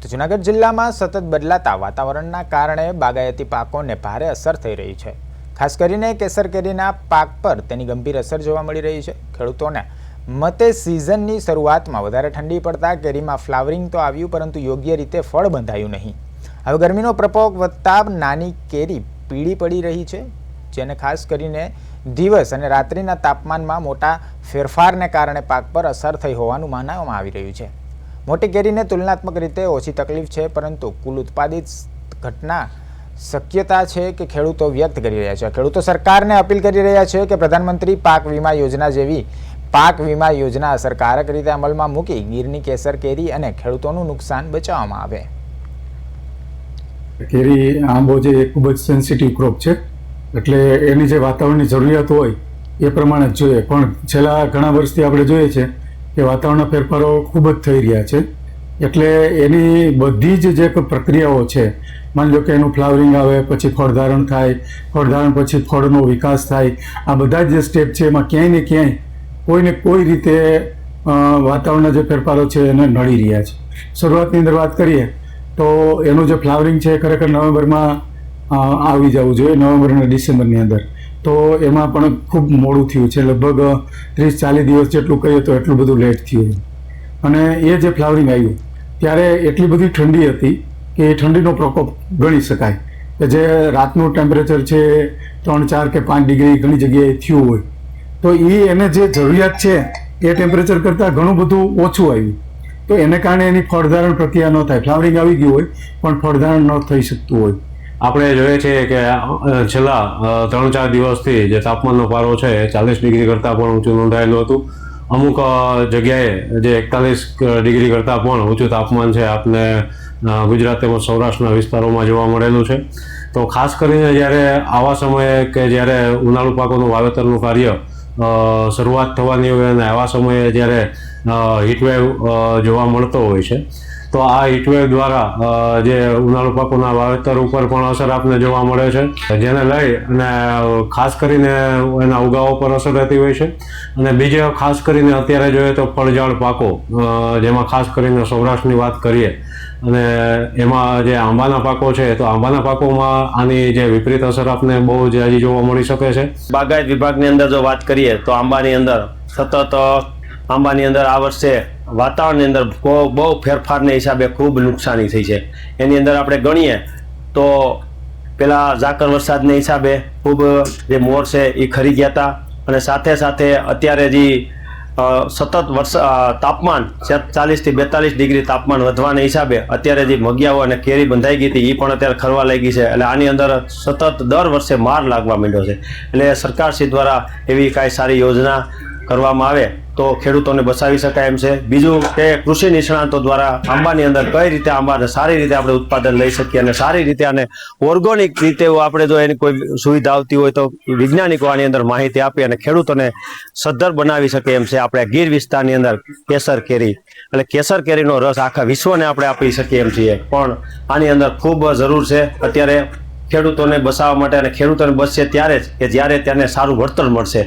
તો જૂનાગઢ જિલ્લામાં સતત બદલાતા વાતાવરણના કારણે બાગાયતી પાકોને ભારે અસર થઈ રહી છે। ખાસ કરીને કેસર કેરીના પાક પર તેની ગંભીર અસર જોવા મળી રહી છે। ખેડૂતોને મતે સિઝનની શરૂઆતમાં વધારે ઠંડી પડતા કેરીમાં ફ્લાવરિંગ તો આવ્યું, પરંતુ યોગ્ય રીતે ફળ બંધાયું નહીં। હવે ગરમીનો પ્રકોપ વધતા નાની કેરી પીળી પડી રહી છે, જેને ખાસ કરીને દિવસ અને રાત્રિના તાપમાનમાં મોટા ફેરફારને કારણે પાક પર અસર થઈ હોવાનું માનવામાં આવી રહ્યું છે। મોટી કેરીને તુલનાત્મક રીતે ઓછી તકલીફ છે, પરંતુ કુલ ઉત્પાદિત ઘટના શક્યતા છે કે ખેડૂતો વ્યક્ત કરી રહ્યા છે। ખેડૂતો સરકારને અપીલ કરી રહ્યા છે કે પ્રધાનમંત્રી પાક વીમા યોજના જેવી પાક વીમા યોજના અસરકારક રીતે અમલમાં મૂકી ગીરની કેસર કેરી અને ખેડૂતોનું નુકસાન બચાવવામાં આવે। કેરી આંબો જે ખૂબ જ સેન્સિટિવ ક્રોપ છે, એટલે એની જે વાતાવરણની જરૂરિયાત હોય એ પ્રમાણે જ જોઈએ, પણ છેલ્લા ઘણા વર્ષથી આપણે જોઈએ છે કે વાતાવરણના ફેરફારો ખૂબ જ થઈ રહ્યા છે, એટલે એની બધી જ પ્રક્રિયાઓ છે, માની લો કે એનું ફ્લાવરિંગ આવે, પછી ફળધારણ થાય, ફળધારણ પછી ફળનો વિકાસ થાય, આ બધા જે સ્ટેપ છે એમાં ક્યાંય ને ક્યાંય કોઈને કોઈ રીતે વાતાવરણના જે ફેરફારો છે એને નડી રહ્યા છે। શરૂઆતની અંદર વાત કરીએ તો એનું જે ફ્લાવરિંગ છે ખરેખર નવેમ્બરમાં આવી જવું જોઈએ, નવેમ્બર અને ડિસેમ્બરની અંદર, તો એમાં પણ ખૂબ મોડું થયું છે, લગભગ 30-40 દિવસ જેટલું કહીએ તો એટલું બધું લેટ થયું। અને એ જે ફ્લાવરિંગ આવ્યું ત્યારે એટલી બધી ઠંડી હતી કે એ ઠંડીનો પ્રકોપ ગણી શકાય, કે જે રાતનું ટેમ્પરેચર છે 3, 4 કે 5 ડિગ્રી ઘણી જગ્યાએ થયું હોય, તો એને જે જરૂરિયાત છે એ ટેમ્પરેચર કરતાં ઘણું બધું ઓછું આવ્યું, તો એને કારણે એની ફળધારણ પ્રક્રિયા ન થાય, ફ્લાવરિંગ આવી ગયું હોય પણ ફળધારણ ન થઈ શકતું હોય। આપણે જોઈએ છીએ કે છેલ્લા 3-4 દિવસથી જે તાપમાનનો પારો છે એ 40 ડિગ્રી કરતાં પણ ઊંચું નોંધાયેલું હતું। અમુક જગ્યાએ જે 41 ડિગ્રી કરતાં પણ ઊંચું તાપમાન છે આપને ગુજરાત તેમજ સૌરાષ્ટ્રના વિસ્તારોમાં જોવા મળેલું છે। તો ખાસ કરીને જ્યારે આવા સમયે કે જ્યારે ઉનાળુ પાકોનું વાવેતરનું કાર્ય શરૂઆત થવાની હોય અને આવા સમયે જ્યારે હીટવેવ જોવા મળતો હોય છે, તો આ હીટવેવ દ્વારા જે ઉનાળુ પાકોના વાવેતર ઉપર પણ અસર આપને જોવા મળે છે, જેને લઈ અને ખાસ કરીને એના ઉગાવો પર અસર રહેતી હોય છે। અને બીજે ખાસ કરીને અત્યારે જોઈએ તો ફળઝાડ પાકો, જેમાં ખાસ કરીને સૌરાષ્ટ્રની વાત કરીએ અને એમાં જે આંબાના પાકો છે, તો આંબાના પાકોમાં આની જે વિપરીત અસર આપને બહુ જ હજી જોવા મળી શકે છે। બાગાયત વિભાગની અંદર જો વાત કરીએ તો આંબાની અંદર સતત આંબાની અંદર આ વર્ષે વાતાવરણની અંદર બહુ ફેરફારને હિસાબે ખૂબ નુકસાની થઈ છે। એની અંદર આપણે ગણીએ તો પેલા ઝાકર વરસાદને હિસાબે ખૂબ જે મોર છે એ ખરી ગયા હતા, અને સાથે સાથે અત્યારે જે સતત તાપમાન 40 થી 42 ડિગ્રી તાપમાન વધવાને હિસાબે અત્યારે જે મગિયાઓ અને કેરી બંધાઈ ગઈ હતી એ પણ અત્યારે ખરવા લાગી છે, એટલે આની અંદર સતત દર વર્ષે માર લાગવા માંડ્યો છે। એટલે સરકારશ્રી દ્વારા એવી કાંઈ સારી યોજના કરવામાં આવે તો ખેડૂતોને બચાવી શકાય એમ છે। બીજું કે કૃષિ નિષ્ણાતો દ્વારા આંબાની અંદર કઈ રીતે આંબાને સારી રીતે આપણે ઉત્પાદન લઈ શકીએ અને સારી રીતે આને ઓર્ગોનિક રીતે આપણે જો એની કોઈ સુવિધા આવતી હોય તો વૈજ્ઞાનિકો આની અંદર માહિતી આપી અને ખેડૂતોને સદ્ધર બનાવી શકે એમ છે। આપણે ગીર વિસ્તારની અંદર કેસર કેરી, એટલે કેસર કેરીનો રસ આખા વિશ્વને આપણે આપી શકીએ એમ છીએ, પણ આની અંદર ખૂબ જરૂર છે અત્યારે ખેડૂતોને બચાવવા માટે, અને ખેડૂતોને બચશે ત્યારે જ કે જ્યારે તેને સારું વળતર મળશે।